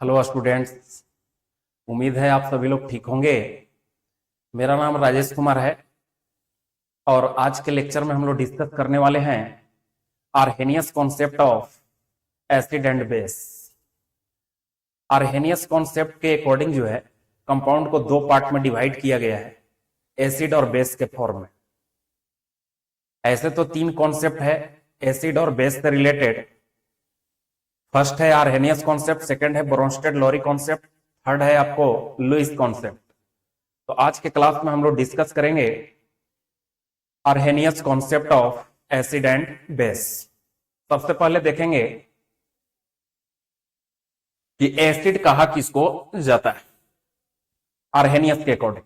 Hello students. उम्मीद है आप सभी लोग ठीक होंगे। मेरा नाम राजेश कुमार है और आज के लेक्चर में हम लोग डिस्कस करने वाले हैं Arrhenius concept of acid and base. Arrhenius concept के अकॉर्डिंग जो है कंपाउंड को दो पार्ट में डिवाइड किया गया है, एसिड और बेस के फॉर्म में। ऐसे तो तीन कॉन्सेप्ट है एसिड और बेस से रिलेटेड। फर्स्ट है आर्हेनियस कॉन्सेप्ट, सेकंड है ब्रोंस्टेड लोरी कॉन्सेप्ट, थर्ड है आपको लुईस कॉन्सेप्ट। तो आज के क्लास में हम लोग डिस्कस करेंगे Arrhenius concept of acid and base. सबसे पहले देखेंगे कि एसिड कहा किसको जाता है आर्हेनियस के अकॉर्डिंग।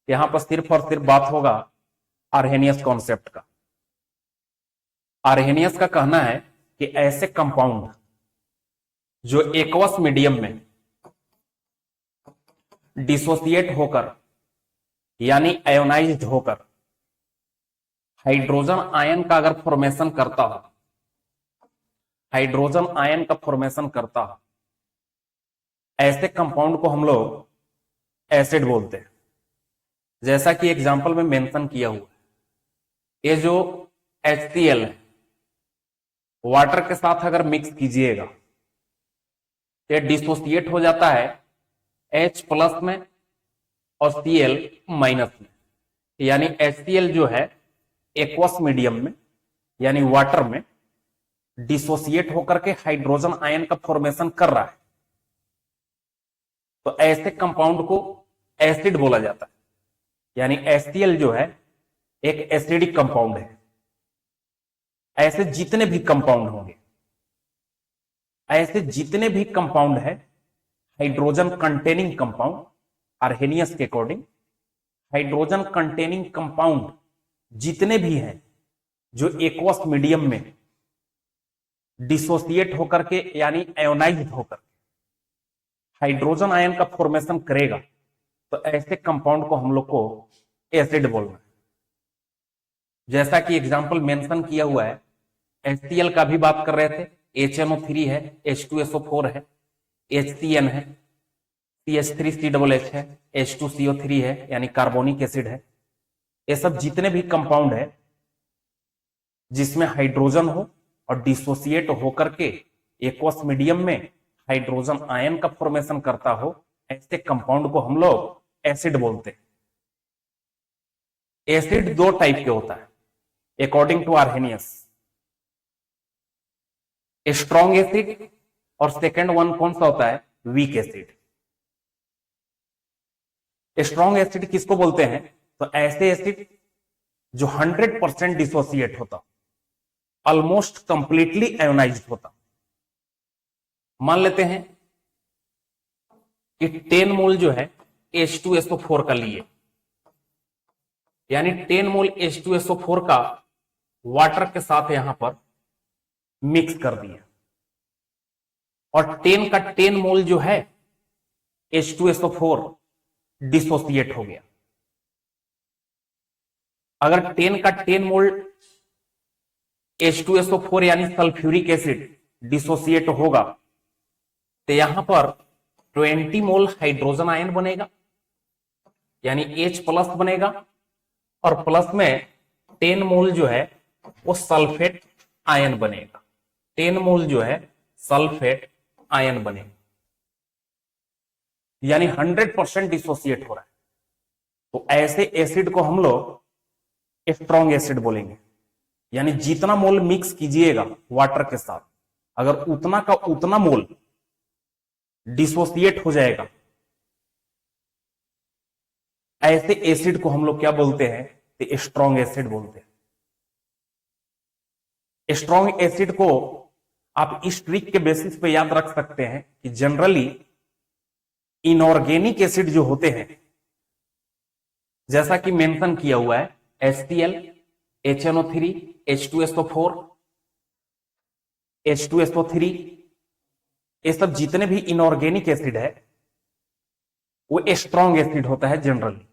यहां पर सिर्फ और सिर्फ बात होगा आर्हेनियस कॉन्सेप्ट का। आर्हेनियस का कहना है कि ऐसे कंपाउंड जो एक्वस मीडियम में डिसोसिएट होकर यानी आयोनाइज्ड होकर हाइड्रोजन आयन का अगर फॉर्मेशन करता हो, हाइड्रोजन आयन का फॉर्मेशन करता हो, ऐसे कंपाउंड को हम लोग एसिड बोलते हैं। जैसा कि एग्जांपल में मेंशन किया हुआ है, ये जो HCl है वाटर के साथ अगर मिक्स कीजिएगा ये डिसोसिएट हो जाता है H प्लस में और Cl माइनस में। यानी HCl जो है एक्वस मीडियम में यानी वाटर में डिसोसिएट होकर के हाइड्रोजन आयन का फॉर्मेशन कर रहा है, तो ऐसे कंपाउंड को एसिड बोला जाता है। यानी HCl जो है एक एसिडिक कंपाउंड है। ऐसे जितने भी कंपाउंड होंगे, ऐसे जितने भी कंपाउंड है हाइड्रोजन कंटेनिंग कंपाउंड, आर्हेनियस के अकॉर्डिंग हाइड्रोजन कंटेनिंग कंपाउंड जितने भी हैं जो एक्वस मीडियम में डिसोसिएट होकर के यानी आयोनाइज्ड होकर हाइड्रोजन आयन का फॉर्मेशन करेगा, तो ऐसे कंपाउंड को हम लोग को एसिड बोलना है। जैसा कि एग्जांपल मेंशन किया हुआ है, HCl का भी बात कर रहे थे, HNO3 है, H2SO4 है, HCN है, CH3CHH है, H2CO3 है यानी कार्बोनिक एसिड है। ये सब जितने भी कंपाउंड है जिसमें हाइड्रोजन हो और डिसोसिएट होकर के एक्वस मीडियम में हाइड्रोजन आयन का फॉर्मेशन करता हो, ऐसे कंपाउंड को हम लोग एसिड बोलते हैं। एसिड दो टाइप के होता है according to Arrhenius, strong acid और सेकंड वन कौन सा होता है, वीक एसिड। स्ट्रॉन्ग एसिड किसको बोलते हैं, तो ऐसे एसिड जो 100% डिसोसिएट होता, ऑलमोस्ट कंप्लीटली आयोनाइज्ड होता। मान लेते हैं कि 10 मोल जो है H2SO4 का लिए, यानी 10 मोल H2SO4 का वाटर के साथ यहां पर मिक्स कर दिया और 10 का 10 मोल जो है H2SO4 डिसोसिएट हो गया। अगर 10 का 10 मोल H2SO4 यानी सल्फ्यूरिक एसिड डिसोसिएट होगा तो यहां पर 20 मोल हाइड्रोजन आयन बनेगा यानी H प्लस बनेगा और प्लस में 10 मोल जो है वो सल्फेट आयन बनेगा। 10 मोल जो है सल्फेट आयन बनेगा, यानी 100% डिसोसिएट हो रहा है। तो ऐसे एसिड को हम लोग स्ट्रॉन्ग एसिड बोलेंगे। यानी जितना मोल मिक्स कीजिएगा वाटर के साथ, अगर उतना का उतना मोल डिसोसिएट हो जाएगा, ऐसे एसिड को हम लोग क्या बोलते हैं, तो स्ट्रॉन्ग एसिड बोलते हैं। स्ट्रॉन्ग एसिड को आप इस ट्रिक के बेसिस पे याद रख सकते हैं कि जनरली इनऑर्गेनिक एसिड जो होते हैं, जैसा कि मेंशन किया हुआ है HCl, HNO3, H2SO4, H2SO3, ये सब जितने भी इनऑर्गेनिक एसिड है वो स्ट्रॉन्ग एसिड होता है जनरली।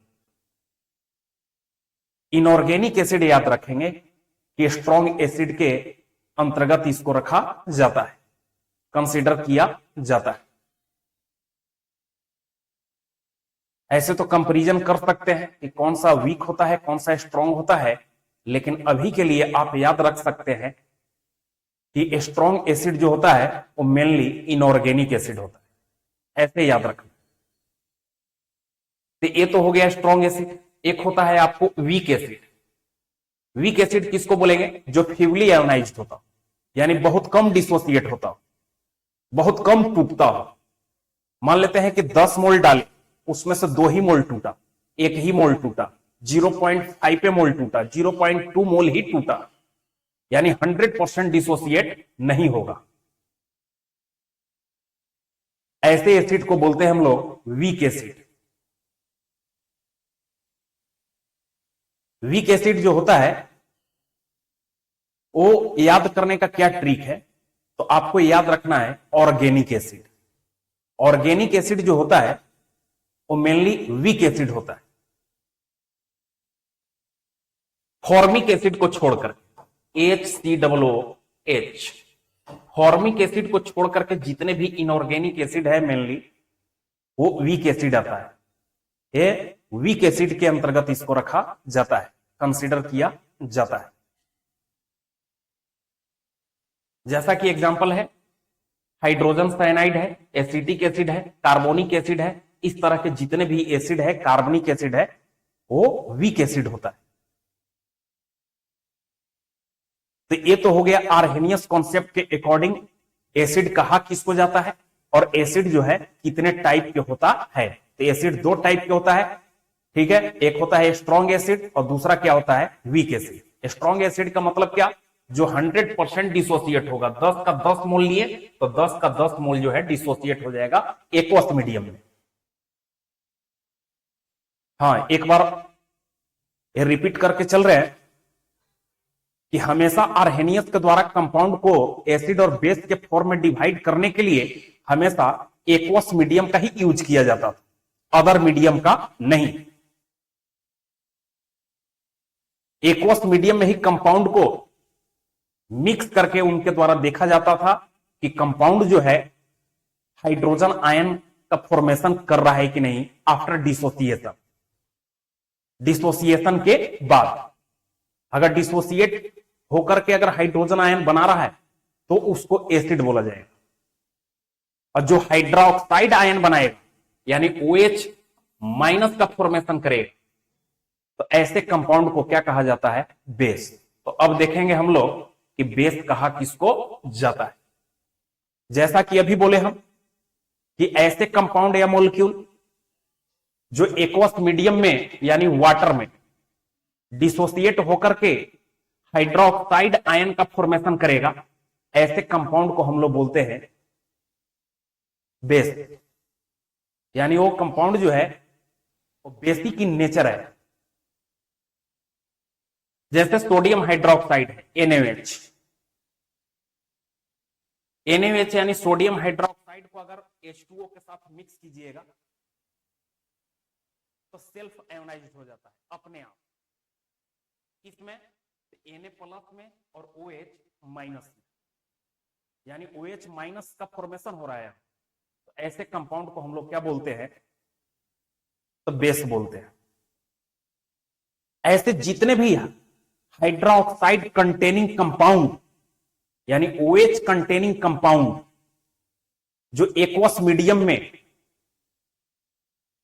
इनऑर्गेनिक एसिड याद रखेंगे कि स्ट्रॉन्ग एसिड के अंतर्गत इसको रखा जाता है, कंसीडर किया जाता है। ऐसे तो कंपैरिजन कर सकते हैं कि कौन सा वीक होता है, कौन सा स्ट्रांग होता है, लेकिन अभी के लिए आप याद रख सकते हैं कि स्ट्रांग एसिड जो होता है वो मेनली इनऑर्गेनिक एसिड होता है, ऐसे याद रखना। तो ये तो हो गया स्ट्रांग एसिड। एक होता है आपको वीक एसिड। वीक एसिड किसको बोलेंगे? जो फीवली आयोनाइज्ड होता हो, यानी बहुत कम डिसोसिएट होता हो, बहुत कम टूटता हो। मान लेते हैं कि 10 मोल डाले, उसमें से 2 ही मोल टूटा, 1 ही मोल टूटा, 0.5 पे मोल टूटा, 0.2 मोल ही टूटा, यानी 100% डिसोसिएट नहीं होगा। ऐसे एसिड को बोलते हैं हम लोग वीक एसिड। वीक एसिड जो होता है वो याद करने का क्या ट्रिक है, तो आपको याद रखना है ऑर्गेनिक एसिड। ऑर्गेनिक एसिड जो होता है वो मेनली वीक एसिड होता है। फॉर्मिक एसिड को छोड़कर HCOOH, फॉर्मिक एसिड को छोड़कर के जितने भी इनऑर्गेनिक एसिड है मेनली वो वीक एसिड आता है। ये वीक एसिड के अंतर्गत इसको रखा जाता है, कंसीडर किया जाता है। जैसा कि एग्जांपल है हाइड्रोजन साइनाइड है, एसिटिक एसिड है, कार्बोनिक एसिड है, इस तरह के जितने भी एसिड है, कार्बनिक एसिड है, वो वीक एसिड होता है। तो ये तो हो गया आर्हेनियस कॉन्सेप्ट के अकॉर्डिंग एसिड कहा किसको जाता है और एसिड जो है कितने टाइप के होता है। तो एसिड 2 टाइप के होता है, ठीक है। एक होता है स्ट्रॉन्ग एसिड और दूसरा क्या होता है? Weak acid. स्ट्रॉन्ग एसिड का मतलब क्या? जो 100% डिसोसिएट होगा। 10 का 10 मोल लिए तो 10 का 10 मोल जो है डिसोसिएट हो जाएगा एक्वस मीडियम में। हाँ, एक बार ये रिपीट करके चल रहे हैं कि हमेशा आर्हेनियस के द्वारा कंपाउंड को एसिड और बेस के फॉर्म में डिवाइड करने के लिए हमेशा एक्वस मीडियम का ही यूज किया जाता था, अदर मीडियम का नहीं। एक्वस मीडियम में ही कंपाउंड को मिक्स करके उनके द्वारा देखा जाता था कि कंपाउंड जो है हाइड्रोजन आयन का फॉर्मेशन कर रहा है कि नहीं आफ्टर डिसोसिएशन। डिसोसिएशन के बाद अगर डिसोसिएट होकर के अगर हाइड्रोजन आयन बना रहा है तो उसको एसिड बोला जाएगा, और जो हाइड्रोक्साइड आयन बनाएगा यानी OH माइनस का फॉर्मेशन करेगा तो ऐसे कंपाउंड को क्या कहा जाता है? बेस। तो अब देखेंगे हम लोग कि बेस कहा किसको जाता है। जैसा कि अभी बोले हम कि ऐसे कंपाउंड या मॉलिक्यूल जो एक्वस मीडियम में यानी वाटर में डिसोसिएट होकर के हाइड्रोक्साइड आयन का फॉर्मेशन करेगा, ऐसे कंपाउंड को हम लोग बोलते हैं बेस। यानी वो कंपाउंड जो है वो बेसिक इन नेचर है। जैसे सोडियम हाइड्रोक्साइड है NaOH। NaOH यानी सोडियम हाइड्रोक्साइड को अगर H2O के साथ मिक्स कीजिएगा तो सेल्फ आयोनाइज हो जाता है अपने आप। किसमें? Na+ में और OH- में, यानी OH- का फॉर्मेशन हो रहा है। तो ऐसे कंपाउंड को हम लोग क्या बोलते हैं? तो बेस बोलते हैं। ऐसे जितने भी हाइड्रोक्साइड कंटेनिंग कंपाउंड यानी OH कंटेनिंग कंपाउंड जो एक्वस मीडियम में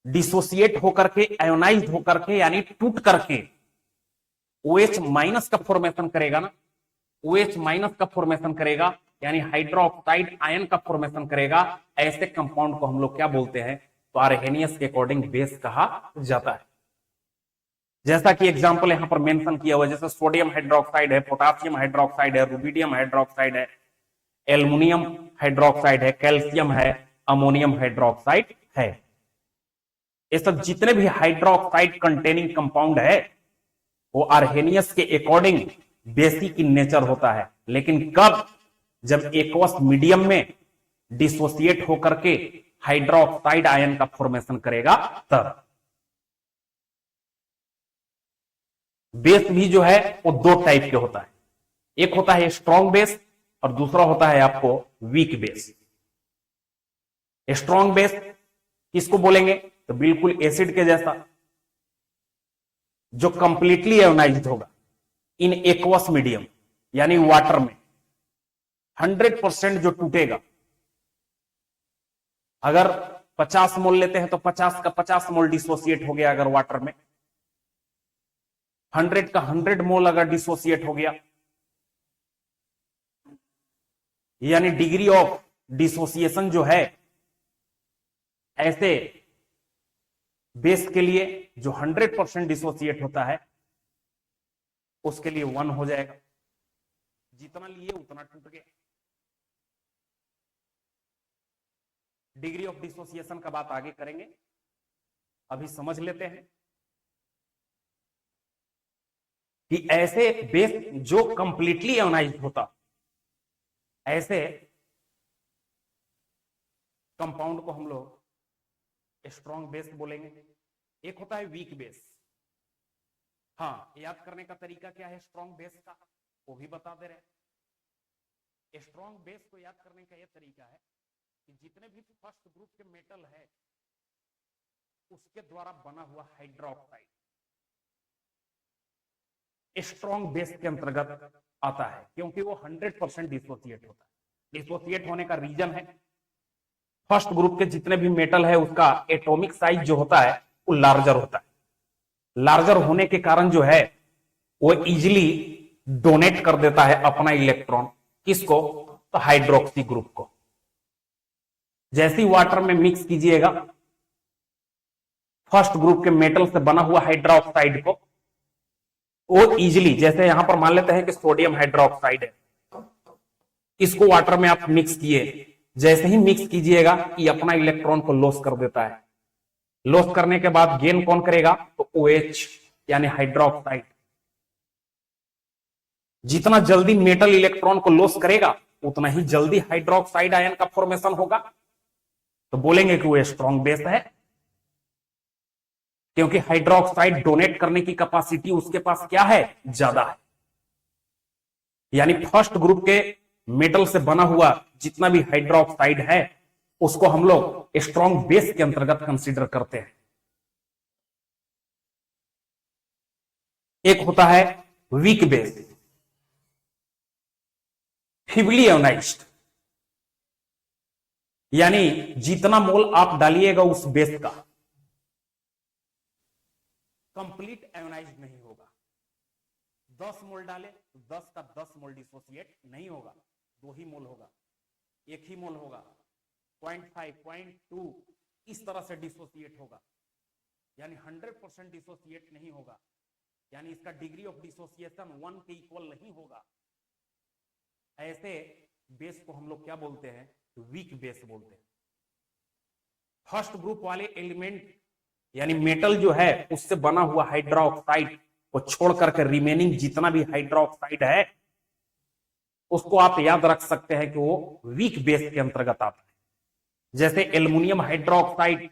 डिसोसिएट होकर के आयोनाइज्ड होकर के यानी टूट करके OH- का फॉर्मेशन करेगा ना, OH- का फॉर्मेशन करेगा यानी हाइड्रोक्साइड आयन का फॉर्मेशन करेगा, ऐसे कंपाउंड को हम लोग क्या बोलते हैं? तो आर्हेनियस के अकॉर्डिंग बेस कहा जाता है। जैसा कि एग्जांपल यहां पर मेंशन किया हुआ, जैसे सोडियम हाइड्रोक्साइड है, पोटासियम हाइड्रोक्साइड है, रुबिडियम हाइड्रोक्साइड है, एल्युमिनियम हाइड्रोक्साइड है, कैल्शियम है, अमोनियम हाइड्रोक्साइड है। ये सब जितने भी हाइड्रोक्साइड कंटेनिंग कंपाउंड है वो आर्हेनियस के अकॉर्डिंग बेसिक इन नेचर होता है। लेकिन कब? जब एक्वस मीडियम में डिसोसिएट होकर के हाइड्रोक्साइड आयन का फॉर्मेशन करेगा तब। बेस भी जो है वो 2 टाइप के होता है, एक होता है स्ट्रॉन्ग बेस और दूसरा होता है आपको वीक बेस। स्ट्रॉन्ग बेस किसको बोलेंगे? तो बिल्कुल एसिड के जैसा, जो कंप्लीटली आयोनाइज्ड होगा इन एक्वस मीडियम यानी वाटर में, 100% जो टूटेगा। अगर 50 मोल लेते हैं तो 50 का 50 मोल डिसोसिएट हो गया अगर वाटर में, 100 का 100 मोल अगर डिसोसिएट हो गया, यानी डिग्री ऑफ डिसोसिएशन जो है ऐसे बेस के लिए जो 100% डिसोसिएट होता है उसके लिए 1 हो जाएगा। जितना लिए उतना टूट गया। डिग्री ऑफ डिसोसिएशन का बात आगे करेंगे, अभी समझ लेते हैं कि ऐसे बेस जो कंप्लीटली आयोनाइज्ड होता, ऐसे कंपाउंड को हम लोग स्ट्रॉन्ग बेस बोलेंगे। एक होता है वीक बेस। हाँ, याद करने का तरीका क्या है स्ट्रॉन्ग बेस का, वो भी बता दे रहे हैं। स्ट्रॉन्ग बेस को याद करने का यह तरीका है कि जितने भी फर्स्ट ग्रुप के मेटल है उसके द्वारा बना हुआ हाइड्रोक्साइड स्ट्रॉन्ग बेस के अंतर्गत आता है, क्योंकि वो 100% डिसोसिएट होता है। डिसोसिएट होने का रीजन है फर्स्ट ग्रुप के जितने भी मेटल है उसका एटॉमिक साइज जो होता है वो लार्जर होता है। लार्जर होने के कारण जो है वो इजिली डोनेट कर देता है अपना इलेक्ट्रॉन, किसको, तो हाइड्रोक्सी ग्रुप को। जैसे ही वाटर में मिक्स कीजिएगा फर्स्ट ग्रुप के मेटल से बना हुआ हाइड्रोक्साइड को, वो इजिली, जैसे यहां पर मान लेते हैं कि सोडियम हाइड्रोक्साइड है, इसको वाटर में आप मिक्स किए, जैसे ही मिक्स कीजिएगा ये अपना इलेक्ट्रॉन को लॉस कर देता है। लॉस करने के बाद गेन कौन करेगा, तो OH यानी हाइड्रोक्साइड। जितना जल्दी मेटल इलेक्ट्रॉन को लॉस करेगा उतना ही जल्दी हाइड्रोक्साइड आयन का फॉर्मेशन होगा, तो बोलेंगे कि वो स्ट्रॉन्ग बेस है, क्योंकि हाइड्रोक्साइड डोनेट करने की कैपेसिटी उसके पास क्या है, ज्यादा है। यानी फर्स्ट ग्रुप के मेटल से बना हुआ जितना भी हाइड्रोक्साइड है उसको हम लोग स्ट्रॉन्ग बेस के अंतर्गत कंसीडर करते हैं। एक होता है वीक बेस, फीबली आयोनाइज्ड, यानी जितना मोल आप डालिएगा उस बेस का कंप्लीट आयोनाइज्ड नहीं होगा। 10 मोल डाले तो 10 का 10 मोल डिसोसिएट नहीं होगा, 2 ही मोल होगा, 1 ही मोल होगा, 0.5, 0.2 इस तरह से डिसोसिएट होगा, यानी 100% डिसोसिएट नहीं होगा, यानी इसका डिग्री ऑफ डिसोसिएशन 1 के इक्वल नहीं होगा। ऐसे बेस को हम लोग क्या बोलते हैं, वीक बेस बोलते हैं। फर्स्ट ग्रुप वाले एलिमेंट यानी मेटल जो है उससे बना हुआ हाइड्रोक्साइड को छोड़ करके रिमेनिंग जितना भी हाइड्रोक्साइड है उसको आप याद रख सकते हैं कि वो वीक बेस के अंतर्गत आता है। जैसे aluminium hydroxide,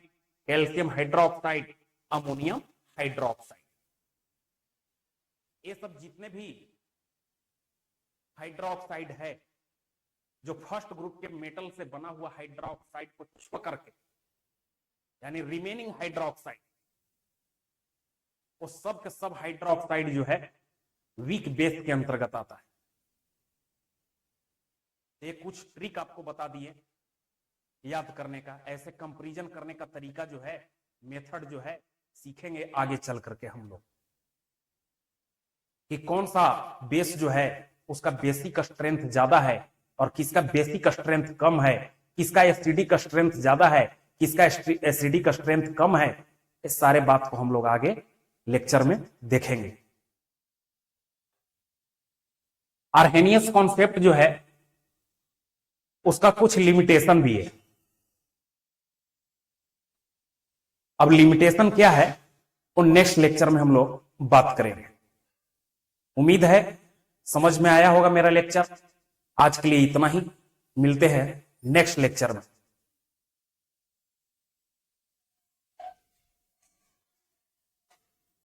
calcium hydroxide, ammonium hydroxide, ये सब जितने भी हाइड्रोक्साइड है जो फर्स्ट ग्रुप के मेटल से बना हुआ हाइड्रोक्साइड को छोड़ करके यानी रिमेनिंग हाइड्रोक्साइड, वो सब के सब हाइड्रोक्साइड जो है वीक बेस के अंतर्गत आता है। ये कुछ ट्रिक आपको बता दिए याद करने का, ऐसे कंपैरिजन करने का तरीका जो है, मेथड जो है सीखेंगे आगे चल करके हम लोग कि कौन सा बेस जो है उसका बेसिक स्ट्रेंथ ज्यादा है और किसका बेसिक स्ट्रेंथ कम है, किसका एसिडिक स्ट्रेंथ ज्यादा है, किसका एसिडिक स्ट्रेंथ कम है। इस सारे बात को हम लोग आगे लेक्चर में देखेंगे। आर्हेनियस कॉन्सेप्ट जो है उसका कुछ लिमिटेशन भी है। अब लिमिटेशन क्या है वो नेक्स्ट लेक्चर में हम लोग बात करेंगे। उम्मीद है समझ में आया होगा मेरा लेक्चर। आज के लिए इतना ही, मिलते हैं नेक्स्ट लेक्चर में।